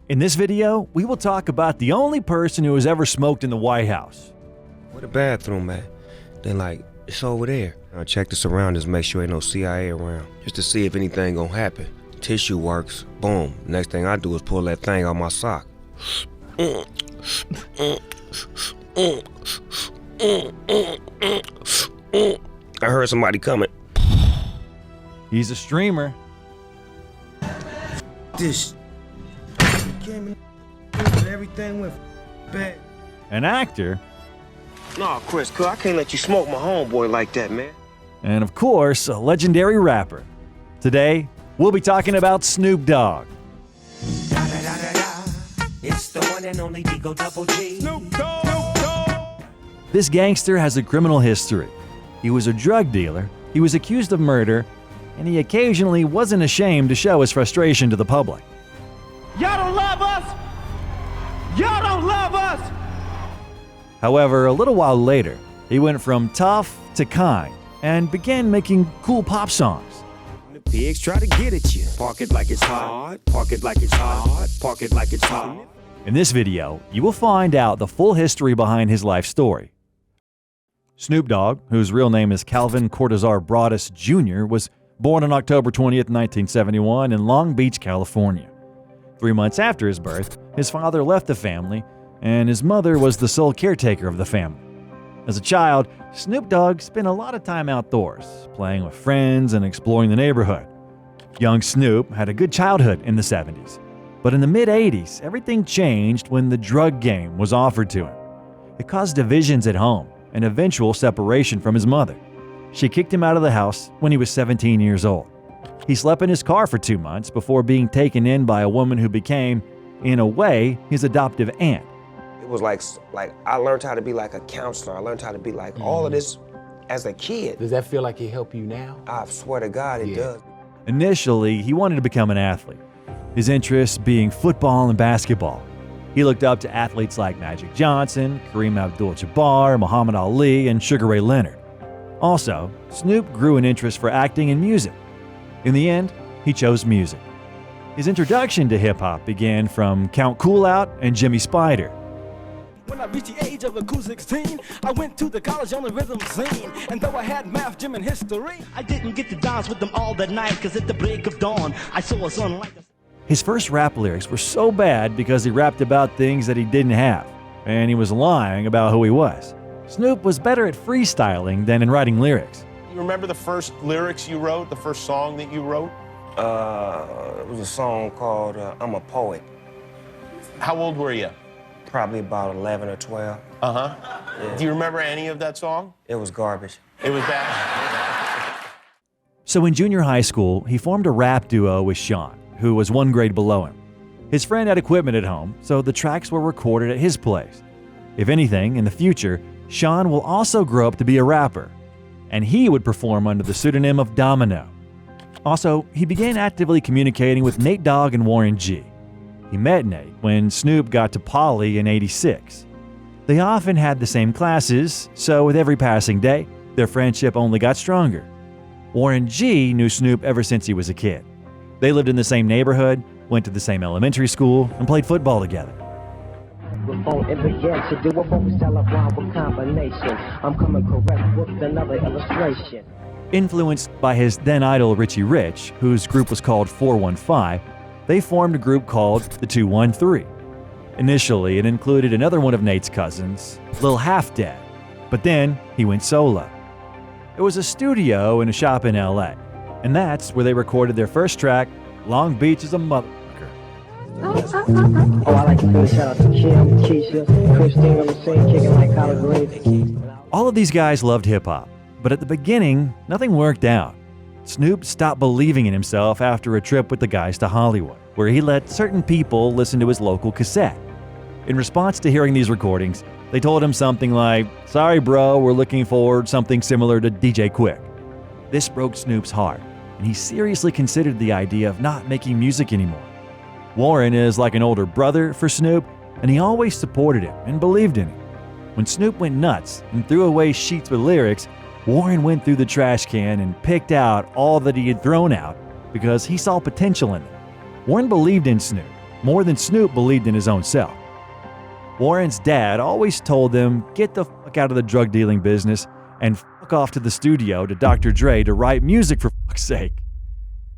In this video, we will talk about the only person who has ever smoked in the White House. Where the bathroom at? Then it's over there. I'll check the surroundings, make sure ain't no CIA around, just to see if anything gonna happen. Tissue works, boom. Next thing I do is pull that thing out my sock. I heard somebody coming. He's a streamer. This came in, everything went bad. An actor. Nah, Chris, I can't let you smoke my homeboy like that, man. And of course, a legendary rapper. Today, we'll be talking about Snoop Dogg. It's the one and only Digo Double G. Snoop Dogg. This gangster has a criminal history. He was a drug dealer, he was accused of murder, and he occasionally wasn't ashamed to show his frustration to the public. Y'all don't love us! Y'all don't love us! However, a little while later, he went from tough to kind and began making cool pop songs. The pigs try to get at you. Park it like it's hot. Park it like it's hot. Park it like it's hot. In this video, you will find out the full history behind his life story. Snoop Dogg, whose real name is Calvin Cortazar Broadus Jr., was born on October 20th, 1971 in Long Beach, California. 3 months after his birth, his father left the family, and his mother was the sole caretaker of the family. As a child, Snoop Dogg spent a lot of time outdoors, playing with friends and exploring the neighborhood. Young Snoop had a good childhood in the 70s, but in the mid-80s, everything changed when the drug game was offered to him. It caused divisions at home and eventual separation from his mother. She kicked him out of the house when he was 17 years old. He slept in his car for 2 months before being taken in by a woman who became, in a way, his adoptive aunt. It was like I learned how to be like a counselor. I learned how to be like all of this as a kid. Does that feel like it helped you now? I swear to God, it does. Initially, he wanted to become an athlete, his interests being football and basketball. He looked up to athletes like Magic Johnson, Kareem Abdul-Jabbar, Muhammad Ali, and Sugar Ray Leonard. Also, Snoop grew an interest for acting and music. In the end, he chose music. His introduction to hip-hop began from Count Cool Out and Jimmy Spider. When I reached the age of a cool 16, I went to the college on the rhythm scene. And though I had math, gym, and history, I didn't get to dance with them all that night, cause at the break of dawn, I saw a sun like a... His first rap lyrics were so bad because he rapped about things that he didn't have, and he was lying about who he was. Snoop was better at freestyling than in writing lyrics. You remember the first lyrics you wrote, the first song that you wrote? It was a song called I'm a Poet. How old were you? Probably about 11 or 12. Uh-huh. Yeah. Do you remember any of that song? It was garbage. It was bad? So in junior high school, he formed a rap duo with Sean, who was 1 grade below him. His friend had equipment at home, so the tracks were recorded at his place. If anything, in the future, Sean will also grow up to be a rapper, and he would perform under the pseudonym of Domino. Also, he began actively communicating with Nate Dogg and Warren G. He met Nate when Snoop got to Poly in '86. They often had the same classes, so with every passing day, their friendship only got stronger. Warren G knew Snoop ever since he was a kid. They lived in the same neighborhood, went to the same elementary school, and played football together. Influenced by his then idol Richie Rich, whose group was called 415, they formed a group called the 213. Initially, it included another one of Nate's cousins, Lil Half Dad, but then he went solo. It was a studio in a shop in LA, and that's where they recorded their first track, Long Beach is a Motherfucker. Oh, I like to give a shout out to Kim, Keisha, Christine on the scene, kicking like collard greens. All of these guys loved hip-hop, but at the beginning, nothing worked out. Snoop stopped believing in himself after a trip with the guys to Hollywood, where he let certain people listen to his local cassette. In response to hearing these recordings, they told him something like, "Sorry bro, we're looking for something similar to DJ Quick." This broke Snoop's heart, and he seriously considered the idea of not making music anymore. Warren is like an older brother for Snoop, and he always supported him and believed in him. When Snoop went nuts and threw away sheets with lyrics, Warren went through the trash can and picked out all that he had thrown out because he saw potential in it. Warren believed in Snoop, more than Snoop believed in his own self. Warren's dad always told them, get the fuck out of the drug dealing business and fuck off to the studio to Dr. Dre to write music for fuck's sake.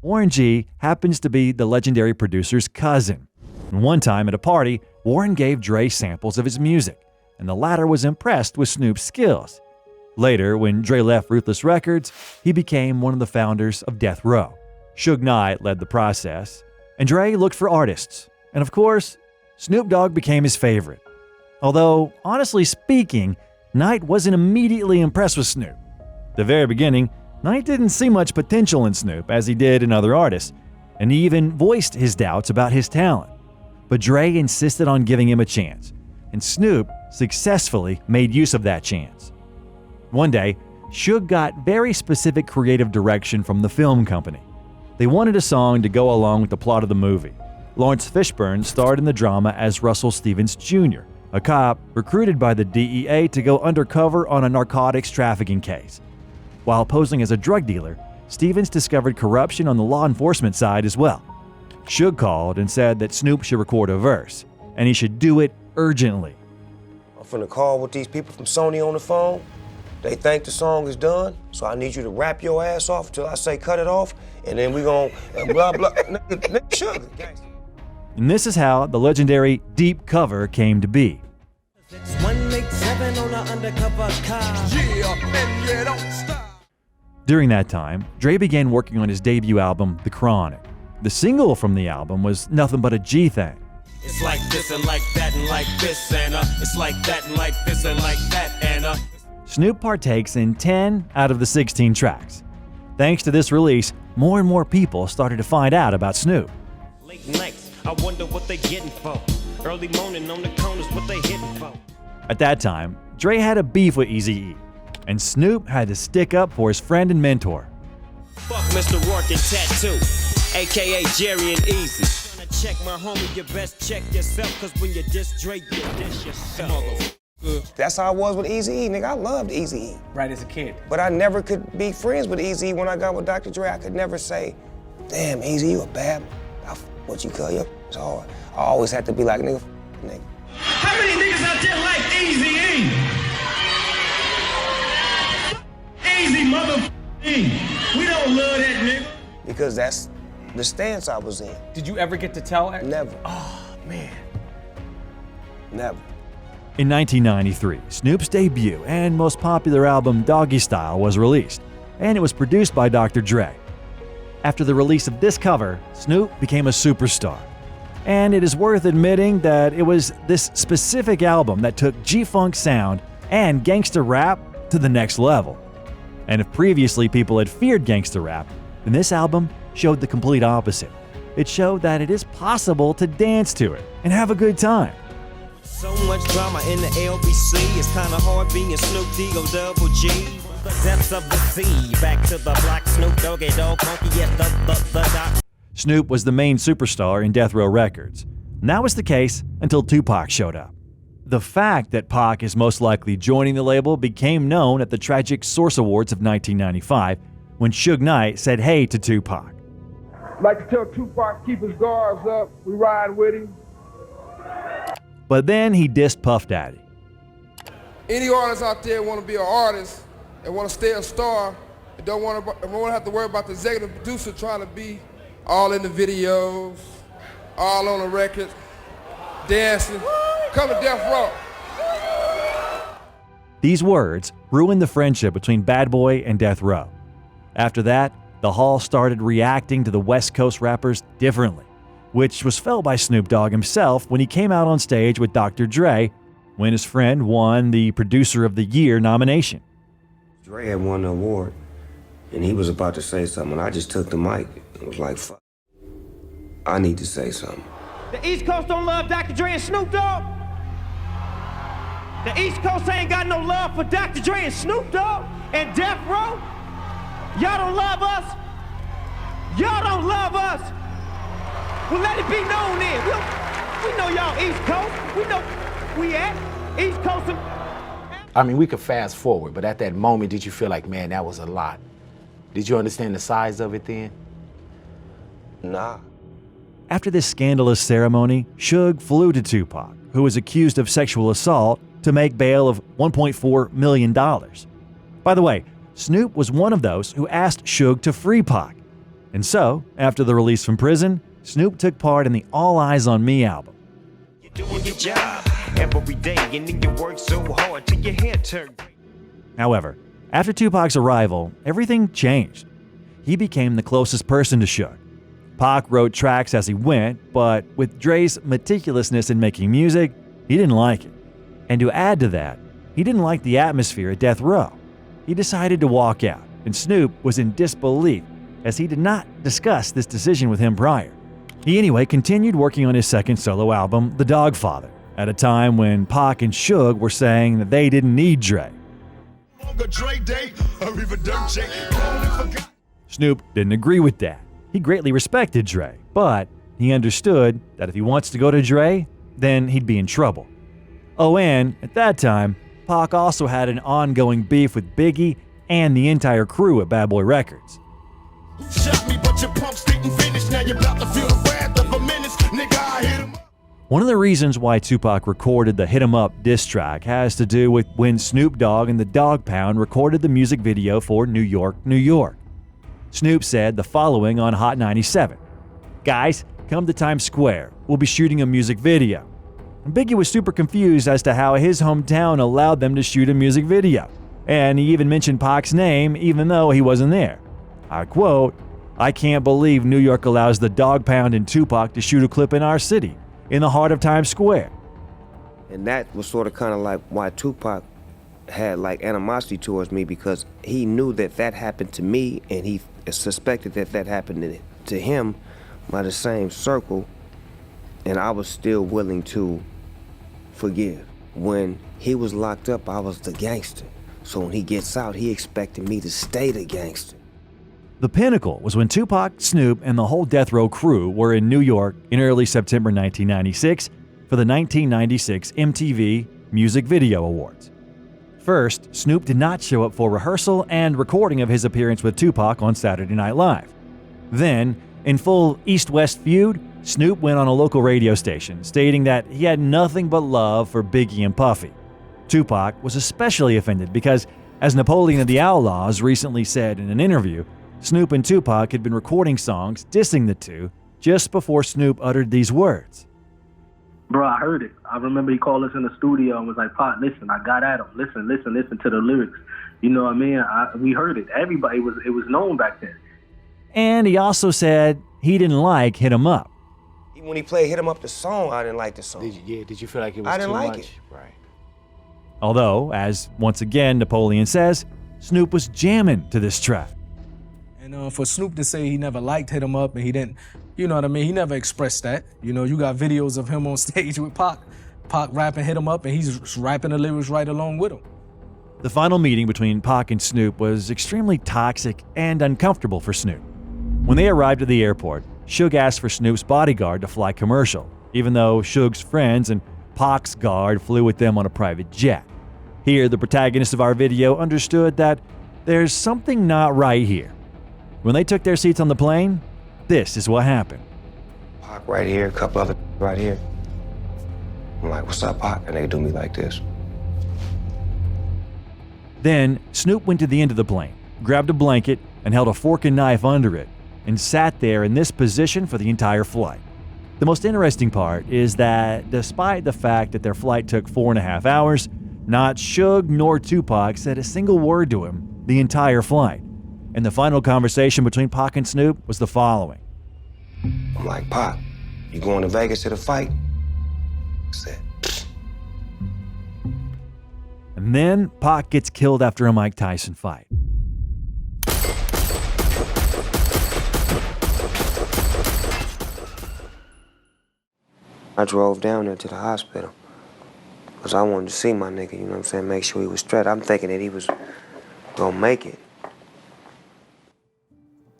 Warren G happens to be the legendary producer's cousin. And one time at a party, Warren gave Dre samples of his music, and the latter was impressed with Snoop's skills. Later, when Dre left Ruthless Records, he became one of the founders of Death Row. Suge Knight led the process, and Dre looked for artists. And of course, Snoop Dogg became his favorite. Although, honestly speaking, Knight wasn't immediately impressed with Snoop. At the very beginning, Knight didn't see much potential in Snoop as he did in other artists, and he even voiced his doubts about his talent. But Dre insisted on giving him a chance, and Snoop successfully made use of that chance. One day, Suge got very specific creative direction from the film company. They wanted a song to go along with the plot of the movie. Lawrence Fishburne starred in the drama as Russell Stevens Jr., a cop recruited by the DEA to go undercover on a narcotics trafficking case. While posing as a drug dealer, Stevens discovered corruption on the law enforcement side as well. Suge called and said that Snoop should record a verse, and he should do it urgently. I'm finna call with these people from Sony on the phone. They think the song is done, so I need you to rap your ass off until I say cut it off, and then we gon' blah blah. Nigga, sugar, gangsta. And this is how the legendary Deep Cover came to be. It's 187 on an undercover car. During that time, Dre began working on his debut album, The Chronic. The single from the album was Nothing But a G Thing. It's like this and like that and like this and it's like that and like this and like that and Snoop partakes in 10 out of the 16 tracks. Thanks to this release, more and more people started to find out about Snoop. Late nights, I wonder what they getting for. Early morning on the corners, what they hitting for. At that time, Dre had a beef with Eazy-E, and Snoop had to stick up for his friend and mentor. Fuck Mr. Rourke and Tattoo, aka Jerry and Easy. Tryna check my homie, you best check yourself, cause when you diss Dre, you diss yourself. That's how I was with Eazy-E, nigga. I loved Eazy-E. Right, as a kid. But I never could be friends with Eazy-E when I got with Dr. Dre. I could never say, damn, Eazy, you a bad, what you call you? It's hard. I always had to be like, nigga, nigga. How many niggas out there like Eazy-E? Easy motherfucking. We don't love that nigga. Because that's the stance I was in. Did you ever get to tell her? Never. Oh, man. Never. In 1993, Snoop's debut and most popular album, Doggy Style, was released, and it was produced by Dr. Dre. After the release of this cover, Snoop became a superstar. And it is worth admitting that it was this specific album that took G-Funk sound and gangsta rap to the next level. And if previously people had feared gangsta rap, then this album showed the complete opposite. It showed that it is possible to dance to it and have a good time. So much drama in the LBC, it's kinda hard being Snoop D-O-double G. The depths of the sea, back to the black Snoop Doggy Dogg, funky, yes, the doc. Snoop was the main superstar in Death Row Records, and that was the case until Tupac showed up. The fact that Pac is most likely joining the label became known at the tragic Source Awards of 1995 when Suge Knight said hey to Tupac. I'd like to tell Tupac keep his guards up, we ride with him. But then he dissed Puff Daddy. Any artists out there want to be an artist and want to stay a star and don't want to have to worry about the executive producer trying to be all in the videos, all on the record, dancing. Come to Death Row. These words ruined the friendship between Bad Boy and Death Row. After that, the Hall started reacting to the West Coast rappers differently, which was felt by Snoop Dogg himself when he came out on stage with Dr. Dre when his friend won the Producer of the Year nomination. Dre had won the award, and he was about to say something, and I just took the mic and was like, fuck, I need to say something. The East Coast don't love Dr. Dre and Snoop Dogg. The East Coast ain't got no love for Dr. Dre and Snoop Dogg and Death Row. Y'all don't love us. Y'all don't love us. Well, let it be known then. We know y'all East Coast. We know we at East Coast. I mean, we could fast forward, but at that moment, did you feel like, man, that was a lot? Did you understand the size of it then? Nah. After this scandalous ceremony, Suge flew to Tupac, who was accused of sexual assault, to make bail of $1.4 million. By the way, Snoop was one of those who asked Suge to free Pac. And so, after the release from prison, Snoop took part in the All Eyes on Me album. You're doing your job every day, and then you work so hard till your hair turns gray. However, after Tupac's arrival, everything changed. He became the closest person to Suge. Pac wrote tracks as he went, but with Dre's meticulousness in making music, he didn't like it. And to add to that, he didn't like the atmosphere at Death Row. He decided to walk out, and Snoop was in disbelief as he did not discuss this decision with him prior. He anyway continued working on his second solo album, The Dogfather, at a time when Pac and Suge were saying that they didn't need Dre. Snoop didn't agree with that. He greatly respected Dre, but he understood that if he wants to go to Dre, then he'd be in trouble. Oh, and at that time, Pac also had an ongoing beef with Biggie and the entire crew at Bad Boy Records. One of the reasons why Tupac recorded the Hit 'Em Up diss track has to do with when Snoop Dogg and the Dogg Pound recorded the music video for New York, New York. Snoop said the following on Hot 97. "Guys, come to Times Square. We'll be shooting a music video." And Biggie was super confused as to how his hometown allowed them to shoot a music video. And he even mentioned Pac's name even though he wasn't there. I quote, "I can't believe New York allows the Dogg Pound and Tupac to shoot a clip in our city, in the heart of Times Square." And that was sort of kind of like why Tupac had like animosity towards me, because he knew that that happened to me, and he suspected that that happened to him by the same circle, and I was still willing to forgive. When he was locked up, I was the gangster. So when he gets out, he expected me to stay the gangster. The pinnacle was when Tupac, Snoop, and the whole Death Row crew were in New York in early September 1996 for the 1996 MTV Music Video Awards. First, Snoop did not show up for rehearsal and recording of his appearance with Tupac on Saturday Night Live. Then, in full East-West feud, Snoop went on a local radio station stating that he had nothing but love for Biggie and Puffy. Tupac was especially offended because, as Napoleon of the Outlaws recently said in an interview, Snoop and Tupac had been recording songs dissing the two just before Snoop uttered these words. Bro, I heard it. I remember he called us in the studio and was like, "Pot, listen, I got at him. Listen to the lyrics." You know what I mean? We heard it. Everybody it was known back then. And he also said he didn't like Hit 'Em Up. Even when he played Hit 'Em Up the song, I didn't like the song. Did you feel like it was I didn't too like much? it. Right. Although, as once again Napoleon says, Snoop was jamming to this track. And for Snoop to say he never liked Hit 'Em Up and he didn't, you know what I mean, he never expressed that. You know, you got videos of him on stage with Pac rapping Hit 'Em Up, and he's rapping the lyrics right along with him. The final meeting between Pac and Snoop was extremely toxic and uncomfortable for Snoop. When they arrived at the airport, Suge asked for Snoop's bodyguard to fly commercial, even though Suge's friends and Pac's guard flew with them on a private jet. Here, the protagonist of our video understood that there's something not right here. When they took their seats on the plane, this is what happened. Pac right here, a couple other right here. I'm like, "What's up, Pac?" And they do me like this. Then, Snoop went to the end of the plane, grabbed a blanket, and held a fork and knife under it, and sat there in this position for the entire flight. The most interesting part is that despite the fact that their flight took 4.5 hours, not Suge nor Tupac said a single word to him the entire flight. And the final conversation between Pac and Snoop was the following. I'm like, "Pac, you going to Vegas to the fight?" I said, And then Pac gets killed after a Mike Tyson fight. I drove down there to the hospital because I wanted to see my nigga, you know what I'm saying, make sure he was straight. I'm thinking that he was gonna make it.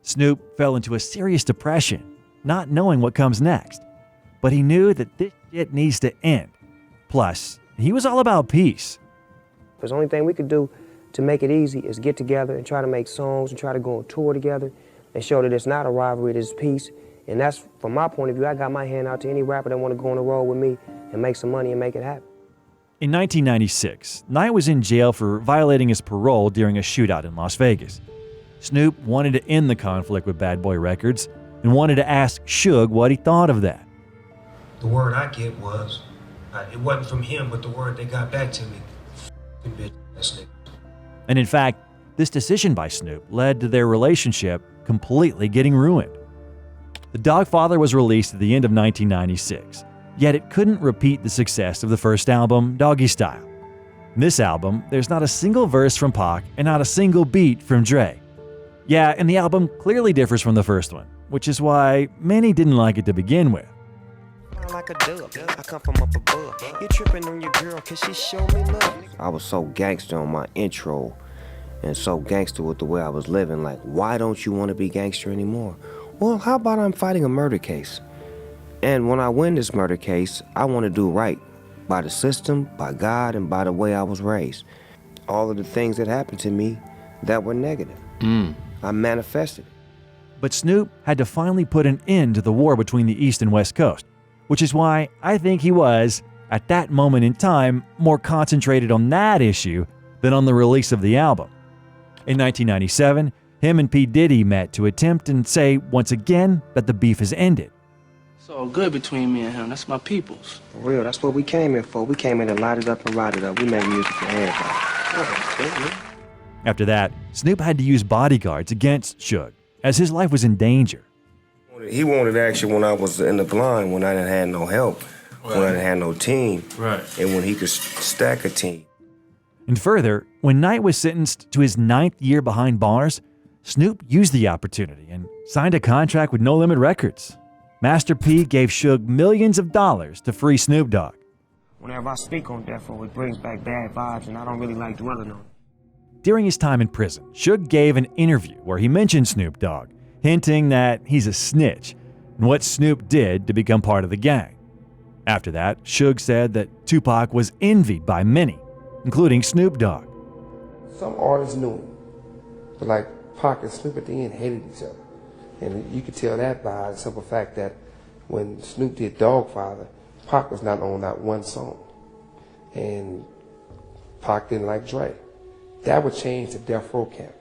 Snoop fell into a serious depression, not knowing what comes next. But he knew that this shit needs to end. Plus, he was all about peace. Because the only thing we could do to make it easy is get together and try to make songs and try to go on tour together and show that it's not a rivalry, it's peace. And that's, from my point of view, I got my hand out to any rapper that want to go on the road with me and make some money and make it happen. In 1996, Knight was in jail for violating his parole during a shootout in Las Vegas. Snoop wanted to end the conflict with Bad Boy Records and wanted to ask Suge what he thought of that. The word I get was, it wasn't from him, but the word they got back to me, bitch ass nigga. And in fact, this decision by Snoop led to their relationship completely getting ruined. The Dogfather was released at the end of 1996, yet it couldn't repeat the success of the first album, Doggy Style. In this album, there's not a single verse from Pac and not a single beat from Dre. Yeah, and the album clearly differs from the first one, which is why many didn't like it to begin with. Like a dub, I come from up above. You tripping on your girl cause she showed me love. I was so gangster on my intro and so gangster with the way I was living. Like, why don't you want to be gangster anymore? Well, how about I'm fighting a murder case? And when I win this murder case, I want to do right by the system, by God, and by the way I was raised. All of the things that happened to me that were negative, I manifested. But Snoop had to finally put an end to the war between the East and West Coast, which is why I think he was, at that moment in time, more concentrated on that issue than on the release of the album. In 1997, him and P. Diddy met to attempt and say once again that the beef has ended. It's all good between me and him. That's my peoples. For real, that's what we came here for. We came in to light it up and ride it up. We make music for everybody. After that, Snoop had to use bodyguards against Suge, as his life was in danger. He wanted action when I was in the blind, when I didn't have no help, when I didn't have no team, and when he could stack a team. And further, when Knight was sentenced to his 9th year behind bars, Snoop used the opportunity and signed a contract with No Limit Records. Master P gave Suge millions of dollars to free Snoop Dogg. Whenever I speak on Death Row, it brings back bad vibes, and I don't really like dwelling on it. During his time in prison, Suge gave an interview where he mentioned Snoop Dogg, hinting that he's a snitch and what Snoop did to become part of the gang. After that, Suge said that Tupac was envied by many, including Snoop Dogg. Some artists knew him, but like Pac and Snoop at the end hated each other. And you could tell that by the simple fact that when Snoop did Dogfather, Pac was not on that one song. And Pac didn't like Dre. That would change the Death Row camp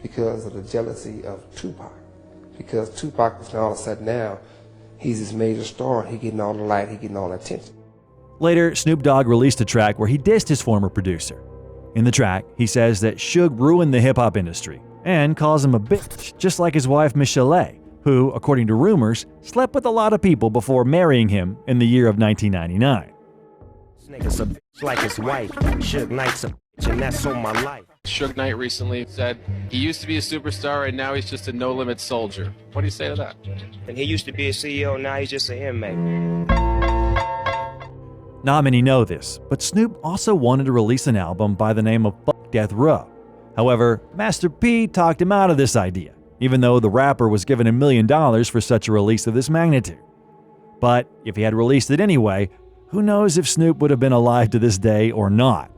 because of the jealousy of Tupac. Because Tupac was all of a sudden now, he's this major star, and he getting all the light, he getting all the attention. Later, Snoop Dogg released a track where he dissed his former producer. In the track, he says that Suge ruined the hip-hop industry and calls him a bitch, just like his wife Michelle, who, according to rumors, slept with a lot of people before marrying him in the year of 1999. This nigga's a bitch like his wife. Suge Knight's a bitch, and that's on my life. Suge Knight recently said he used to be a superstar and now he's just a no-limit soldier. What do you say to that? And he used to be a CEO, now he's just an inmate. Not many know this, but Snoop also wanted to release an album by the name of Fuck Death Row. However, Master P talked him out of this idea, even though the rapper was given $1 million for such a release of this magnitude. But if he had released it anyway, who knows if Snoop would have been alive to this day or not.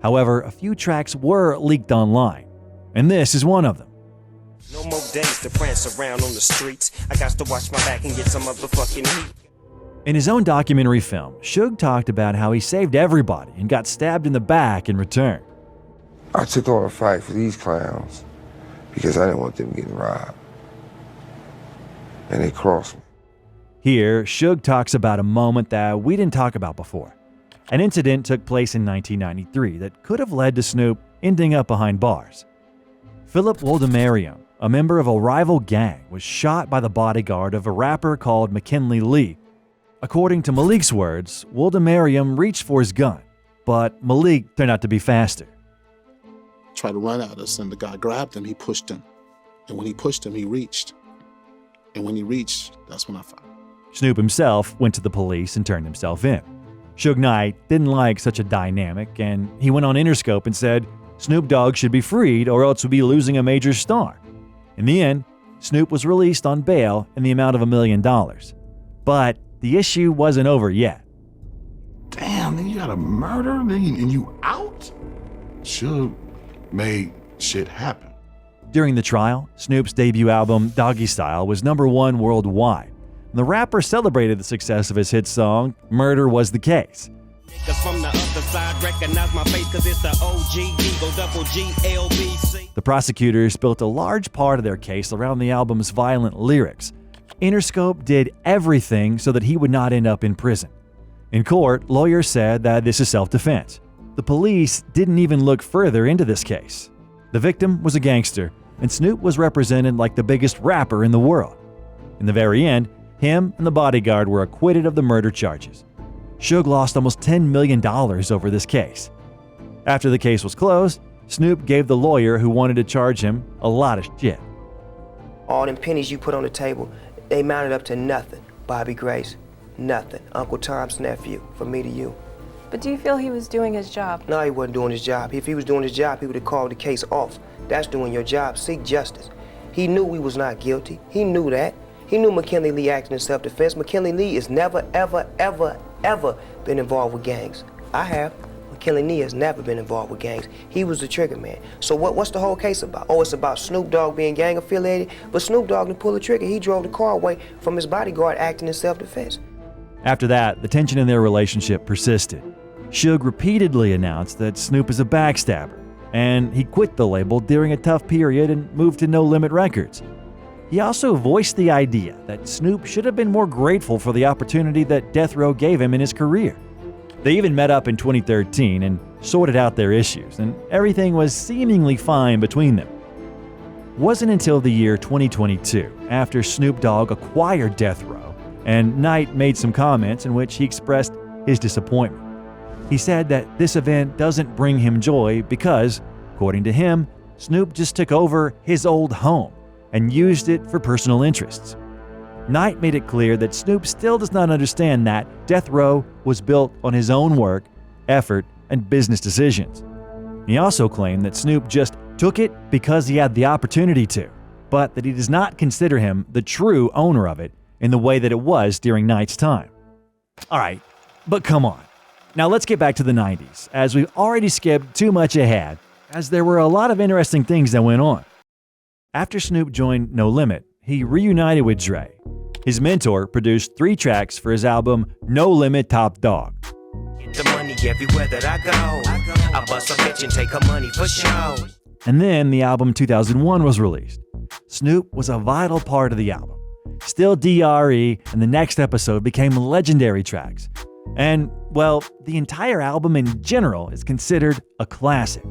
However, a few tracks were leaked online, and this is one of them. No more days to prance around on the streets. I got to watch my back and get some motherfucking heat. In his own documentary film, Suge talked about how he saved everybody and got stabbed in the back in return. I took on a fight for these clowns because I didn't want them getting robbed. And they crossed me. Here, Suge talks about a moment that we didn't talk about before. An incident took place in 1993 that could have led to Snoop ending up behind bars. Philip Woldemariam, a member of a rival gang, was shot by the bodyguard of a rapper called McKinley Lee. According to Malik's words, Woldemariam reached for his gun, but Malik turned out to be faster. Tried to run at us, and the guy grabbed him, he pushed him. And when he pushed him, he reached. And when he reached, that's when I fired. Snoop himself went to the police and turned himself in. Suge Knight didn't like such a dynamic, and he went on Interscope and said Snoop Dogg should be freed or else we'd be losing a major star. In the end, Snoop was released on bail in the amount of $1 million. But the issue wasn't over yet. Damn, then you got a murder and you out? Suge made shit happen. During the trial, Snoop's debut album, Doggy Style, was #1 worldwide The rapper celebrated the success of his hit song, Murder Was the Case. From the other side, recognize my face 'cause it's the OG, Eagle, double G, LBC. The prosecutors built a large part of their case around the album's violent lyrics. Interscope did everything so that he would not end up in prison. In court, lawyers said that this is self-defense. The police didn't even look further into this case. The victim was a gangster, and Snoop was represented like the biggest rapper in the world. In the very end, him and the bodyguard were acquitted of the murder charges. Suge lost almost $10 million over this case. After the case was closed, Snoop gave the lawyer who wanted to charge him a lot of shit. All them pennies you put on the table, they mounted up to nothing. Bobby Grace, nothing. Uncle Tom's nephew, from me to you. But do you feel he was doing his job? No, he wasn't doing his job. If he was doing his job, he would have called the case off. That's doing your job. Seek justice. He knew we was not guilty. He knew that. He knew McKinley Lee acted in self-defense. McKinley Lee has never, ever, ever, ever been involved with gangs. I have. McKinley Lee has never been involved with gangs. He was the trigger man. So what's the whole case about? Oh, it's about Snoop Dogg being gang affiliated, but Snoop Dogg didn't pull the trigger. He drove the car away from his bodyguard acting in self-defense. After that, the tension in their relationship persisted. Suge repeatedly announced that Snoop is a backstabber, and he quit the label during a tough period and moved to No Limit Records. He also voiced the idea that Snoop should have been more grateful for the opportunity that Death Row gave him in his career. They even met up in 2013 and sorted out their issues, and everything was seemingly fine between them. It wasn't until the year 2022, after Snoop Dogg acquired Death Row, and Knight made some comments in which he expressed his disappointment. He said that this event doesn't bring him joy because, according to him, Snoop just took over his old home and used it for personal interests. Knight made it clear that Snoop still does not understand that Death Row was built on his own work, effort, and business decisions. He also claimed that Snoop just took it because he had the opportunity to, but that he does not consider him the true owner of it in the way that it was during Knight's time. Alright, but come on. Now let's get back to the 90s, as we've already skipped too much ahead, as there were a lot of interesting things that went on. After Snoop joined No Limit, he reunited with Dre. His mentor produced 3 tracks for his album No Limit Top Dog. Get the money everywhere that I go. I bust a bitch and take her money for show. And then the album 2001 was released. Snoop was a vital part of the album. Still DRE and the Next Episode became legendary tracks. And, well, the entire album in general is considered a classic.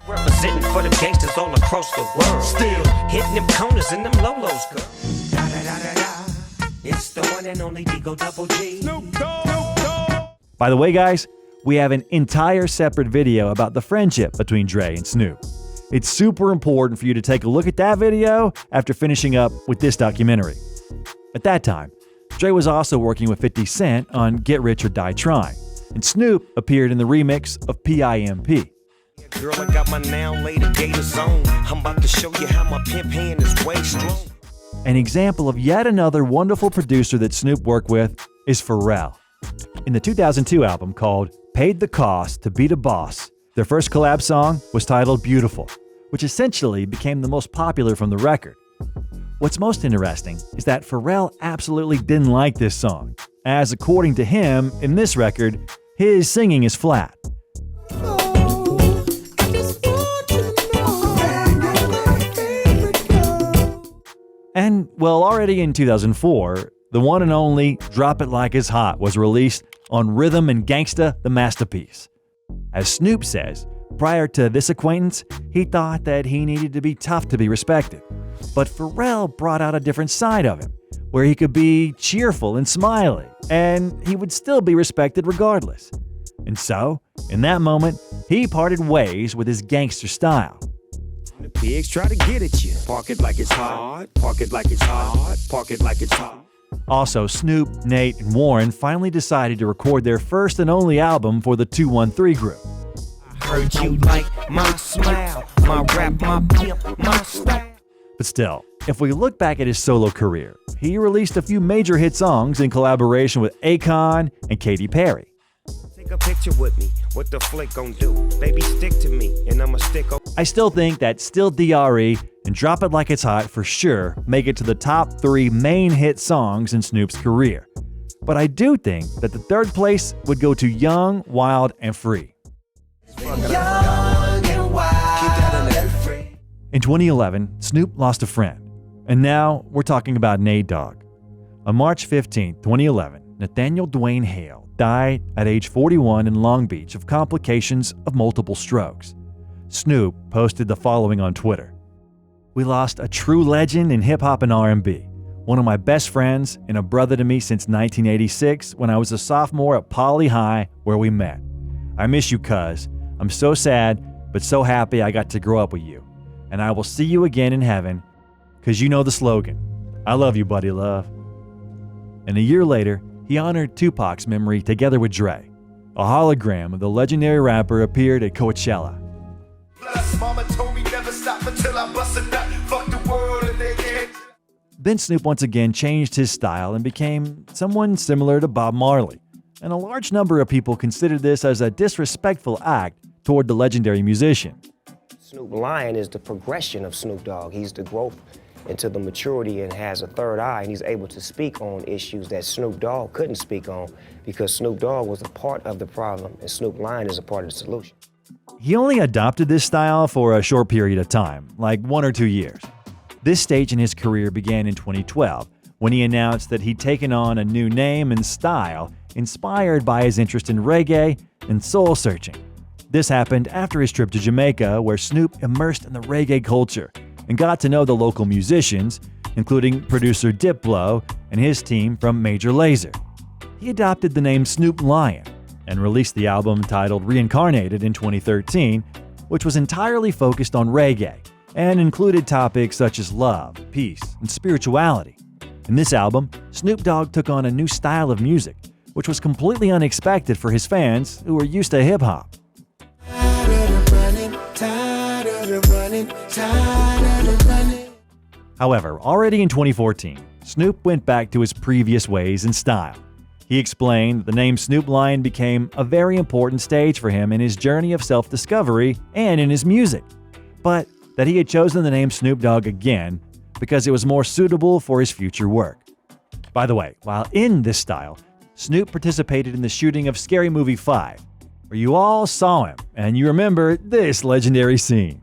Representing for the gangsters all across the world. Still hitting them corners and them lolos, girl. Da da da da da. It's the one and only Eagle double G. Snoop Dogg. By the way, guys, we have an entire separate video about the friendship between Dre and Snoop. It's super important for you to take a look at that video after finishing up with this documentary. At that time, Dre was also working with 50 Cent on Get Rich or Die Trying, and Snoop appeared in the remix of PIMP. Girl, I got my now later gator zone. I'm about to show you how my pimp hand is way strong. An example of yet another wonderful producer that Snoop worked with is Pharrell. In the 2002 album called Paid the Cost to Be the Boss, their first collab song was titled Beautiful, which essentially became the most popular from the record. What's most interesting is that Pharrell absolutely didn't like this song, as according to him, in this record, his singing is flat. And, well, already in 2004, the one and only Drop It Like It's Hot was released on Rhythm and Gangsta, the Masterpiece. As Snoop says, prior to this acquaintance, he thought that he needed to be tough to be respected. But Pharrell brought out a different side of him, where he could be cheerful and smiley, and he would still be respected regardless. And so, in that moment, he parted ways with his gangster style. The pigs try to get at you. Park it like it's hot. Park it like it's hot. Park it like it's hot. Also, Snoop, Nate, and Warren finally decided to record their first and only album for the 213 group. I heard you like my smile, my rap, my pimp, my style. But still, if we look back at his solo career, he released a few major hit songs in collaboration with Akon and Katy Perry. Take a picture with me, what the flick gon' do? Baby, stick to me, and I'ma stick. I still think that Still DRE and Drop It Like It's Hot for sure make it to the top 3 main hit songs in Snoop's career. But I do think that the third place would go to Young, Wild, and Free. In 2011, Snoop lost a friend, and now we're talking about Nate Dogg. On March 15, 2011, Nathaniel Dwayne Hale died at age 41 in Long Beach of complications of multiple strokes. Snoop posted the following on Twitter. "We lost a true legend in hip-hop and R&B, one of my best friends and a brother to me since 1986 when I was a sophomore at Poly High where we met. I miss you, cuz. I'm so sad, but so happy I got to grow up with you. And I will see you again in heaven, cuz you know the slogan. I love you, buddy love." And a year later, he honored Tupac's memory together with Dre. A hologram of the legendary rapper appeared at Coachella. Mama told me never stop until I bust a nut. Fuck the world and they can't. Then Snoop once again changed his style and became someone similar to Bob Marley. And a large number of people considered this as a disrespectful act toward the legendary musician. Snoop Lion is the progression of Snoop Dogg. He's the growth into the maturity and has a third eye, and he's able to speak on issues that Snoop Dogg couldn't speak on because Snoop Dogg was a part of the problem and Snoop Lion is a part of the solution. He only adopted this style for a short period of time, like 1 or 2 years. This stage in his career began in 2012, when he announced that he'd taken on a new name and style inspired by his interest in reggae and soul searching. This happened after his trip to Jamaica, where Snoop immersed in the reggae culture and got to know the local musicians, including producer Diplo and his team from Major Lazer. He adopted the name Snoop Lion and released the album titled Reincarnated in 2013, which was entirely focused on reggae and included topics such as love, peace, and spirituality. In this album, Snoop Dogg took on a new style of music, which was completely unexpected for his fans who were used to hip-hop. However, already in 2014, Snoop went back to his previous ways and style. He explained that the name Snoop Lion became a very important stage for him in his journey of self-discovery and in his music, but that he had chosen the name Snoop Dogg again because it was more suitable for his future work. By the way, while in this style, Snoop participated in the shooting of Scary Movie 5, where you all saw him and you remember this legendary scene.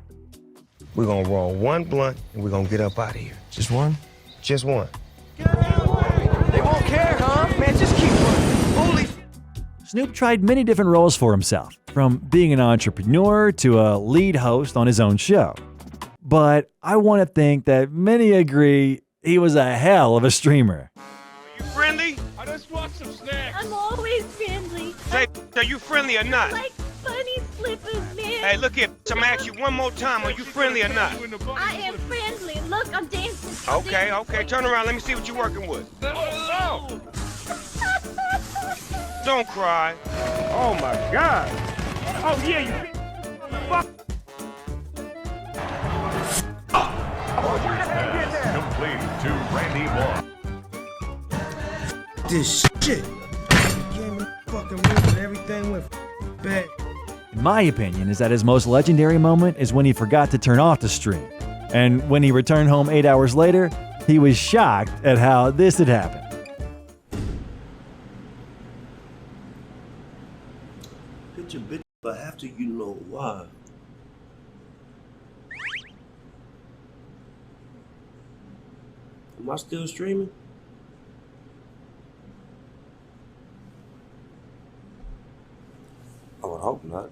We're gonna roll one blunt and we're gonna get up out of here. Just one? Just one. They won't care, huh? Man, just keep running. Holy. Snoop tried many different roles for himself, from being an entrepreneur to a lead host on his own show. But I want to think that many agree he was a hell of a streamer. You friendly? I just want some snacks. I'm always friendly. Say, are you friendly or not? Like funny slippers, man. Hey, look here. I'm gonna ask you one more time. Are you friendly or not? I am friendly. Look, I'm dancing. Okay. Turn around. Let me see what you're working with. Oh. Don't cry. Oh my God. Oh yeah, you fuck. Complete to Randy Moore. This shit. Came in fucking room and everything went bad. In my opinion, is that his most legendary moment is when he forgot to turn off the stream. And when he returned home 8 hours later, he was shocked at how this had happened. Picture bitch, but after you know why. Am I still streaming? I would hope not.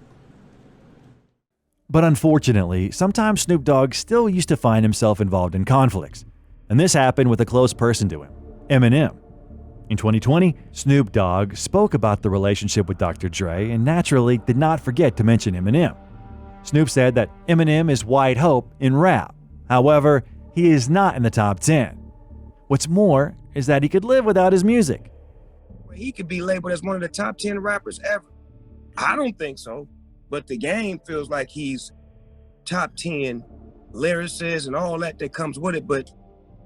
But unfortunately, sometimes Snoop Dogg still used to find himself involved in conflicts. And this happened with a close person to him, Eminem. In 2020, Snoop Dogg spoke about the relationship with Dr. Dre and naturally did not forget to mention Eminem. Snoop said that Eminem is White Hope in rap. However, he is not in the top 10. What's more is that he could live without his music. He could be labeled as one of the top 10 rappers ever. I don't think so, but the game feels like he's top 10 lyricists and all that comes with it, but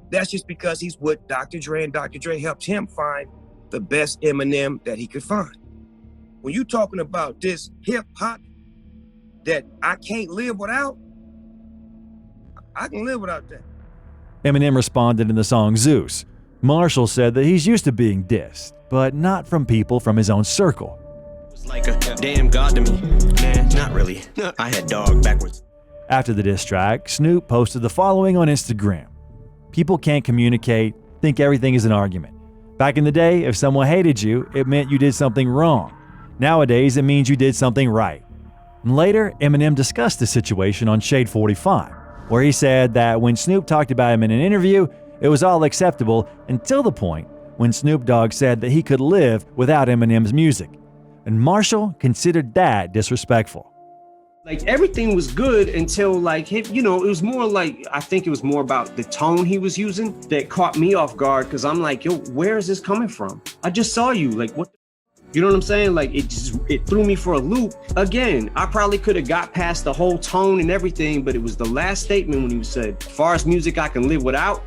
that's just because he's with Dr. Dre, and Dr. Dre helped him find the best Eminem that he could find. when you talking about this hip hop that I can't live without, I can live without that. Eminem responded in the song Zeus. Marshall said that he's used to being dissed, but not from people from his own circle. It's like a damn god to me. Nah, not really. I had dog backwards. After the diss track, Snoop posted the following on Instagram. People can't communicate, think everything is an argument. Back in the day, if someone hated you, it meant you did something wrong. Nowadays, it means you did something right. And later, Eminem discussed the situation on Shade 45, where he said that when Snoop talked about him in an interview, it was all acceptable until the point when Snoop Dogg said that he could live without Eminem's music. And Marshall considered that disrespectful. Like, everything was good until, like, you know, it was more like, I think it was more about the tone he was using that caught me off guard, because I'm like, yo, where is this coming from? I just saw you, like, what? You know what I'm saying? Like, it threw me for a loop. Again, I probably could have got past the whole tone and everything, but it was the last statement when he said, as far as music I can live without,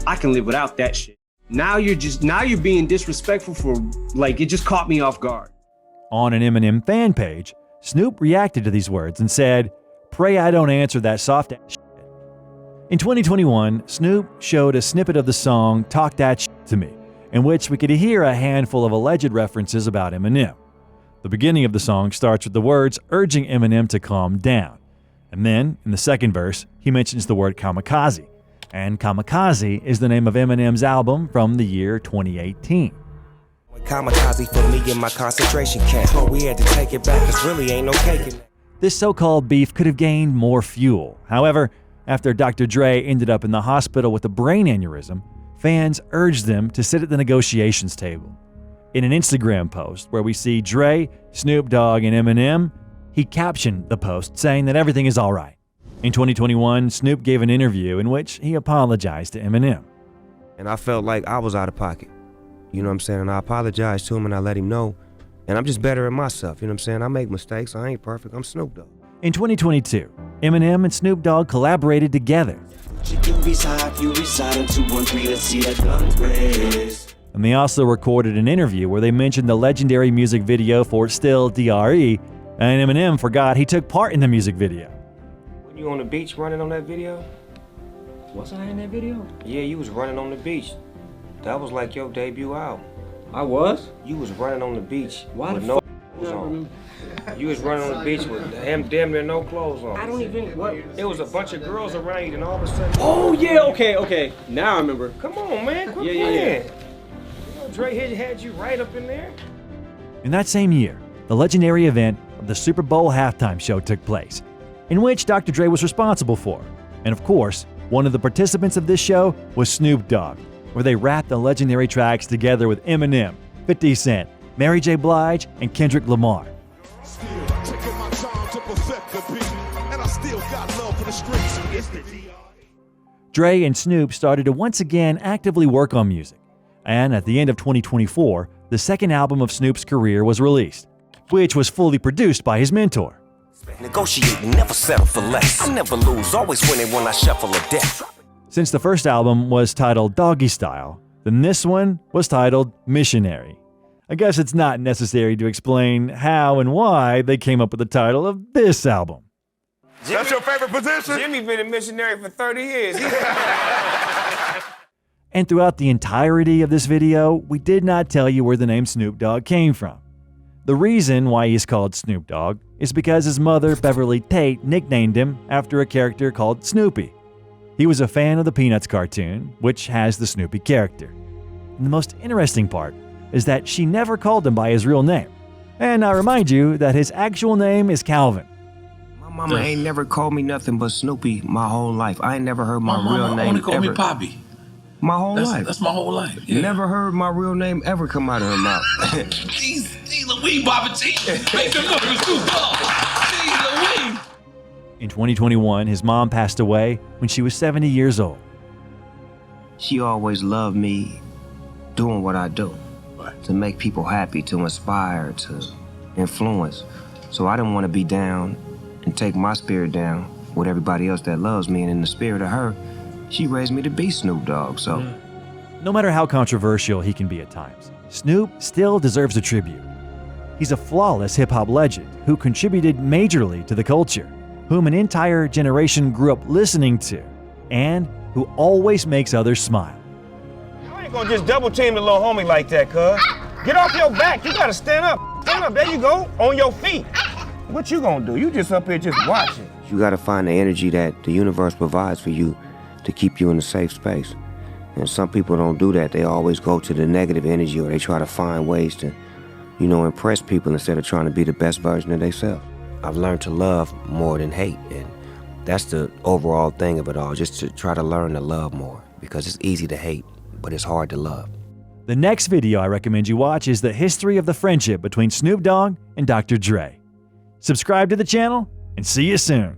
I can live without that shit. Now you're being disrespectful for, like, it just caught me off guard. On an Eminem fan page, Snoop reacted to these words and said, "Pray I don't answer that soft ass shit." In 2021, Snoop showed a snippet of the song Talk That Shit to Me, in which we could hear a handful of alleged references about Eminem. The beginning of the song starts with the words urging Eminem to calm down. And then, in the second verse, he mentions the word kamikaze. And Kamikaze is the name of Eminem's album from the year 2018. Kamikaze for me in my concentration camp. But we had to take it back, cause really ain't no cake in that. This so-called beef could have gained more fuel. However, after Dr. Dre ended up in the hospital with a brain aneurysm, fans urged them to sit at the negotiations table. In an Instagram post where we see Dre, Snoop Dogg, and Eminem, he captioned the post saying that everything is all right. In 2021, Snoop gave an interview in which he apologized to Eminem. And I felt like I was out of pocket. You know what I'm saying? And I apologized to him and I let him know. And I'm just better at myself. You know what I'm saying? I make mistakes. I ain't perfect. I'm Snoop Dogg. In 2022, Eminem and Snoop Dogg collaborated together. And they also recorded an interview where they mentioned the legendary music video for Still DRE, and Eminem forgot he took part in the music video. When you on the beach running on that video? Was I in that video? Yeah, you was running on the beach. That was like your debut album. I was? You was running on the beach. Why with the no clothes on. You was running on the beach with damn near no clothes on. I don't even, what? It was a bunch of girls around you and all of a sudden. Oh yeah, okay. Now I remember. Come on, man, quit playing. Yeah. You know, Dre had you right up in there. In that same year, the legendary event of the Super Bowl halftime show took place, in which Dr. Dre was responsible for. And of course, one of the participants of this show was Snoop Dogg, where they rapped the legendary tracks together with Eminem, 50 Cent, Mary J. Blige, and Kendrick Lamar. Dre and Snoop started to once again actively work on music, and at the end of 2024, the second album of Snoop's career was released, which was fully produced by his mentor. Negotiating, never settle for less. I never lose, always winning when I shuffle a deck. Since the first album was titled Doggy Style, then this one was titled Missionary. I guess it's not necessary to explain how and why they came up with the title of this album. That's your favorite position? Jimmy been a missionary for 30 years. And throughout the entirety of this video, we did not tell you where the name Snoop Dogg came from. The reason why he's called Snoop Dogg is because his mother, Beverly Tate, nicknamed him after a character called Snoopy. He was a fan of the Peanuts cartoon, which has the Snoopy character. And the most interesting part is that she never called him by his real name. And I remind you that his actual name is Calvin. My mama ain't never called me nothing but Snoopy my whole life. I ain't never heard my real name only called ever. me Poppy. My whole life. That's my whole life. Yeah. Never heard my real name ever come out of her mouth. Jeez Louise, Bobby T. Make some noise, Snoop Dogg. Jeez Louise. In 2021, his mom passed away when she was 70 years old. She always loved me doing what I do. Right. To make people happy, to inspire, to influence. So I didn't want to be down and take my spirit down with everybody else that loves me. And in the spirit of her, she raised me to be Snoop Dogg, so. No matter how controversial he can be at times, Snoop still deserves a tribute. He's a flawless hip-hop legend who contributed majorly to the culture, whom an entire generation grew up listening to, and who always makes others smile. I ain't gonna just double team the little homie like that, cuz. Get off your back. You gotta stand up. Stand up. There you go. On your feet. What you gonna do? You just up here just watching. You gotta find the energy that the universe provides for you to keep you in a safe space. And some people don't do that. They always go to the negative energy, or they try to find ways to, impress people instead of trying to be the best version of themselves. I've learned to love more than hate, and that's the overall thing of it all, just to try to learn to love more, because it's easy to hate, but it's hard to love. The next video I recommend you watch is the history of the friendship between Snoop Dogg and Dr. Dre. Subscribe to the channel, and see you soon.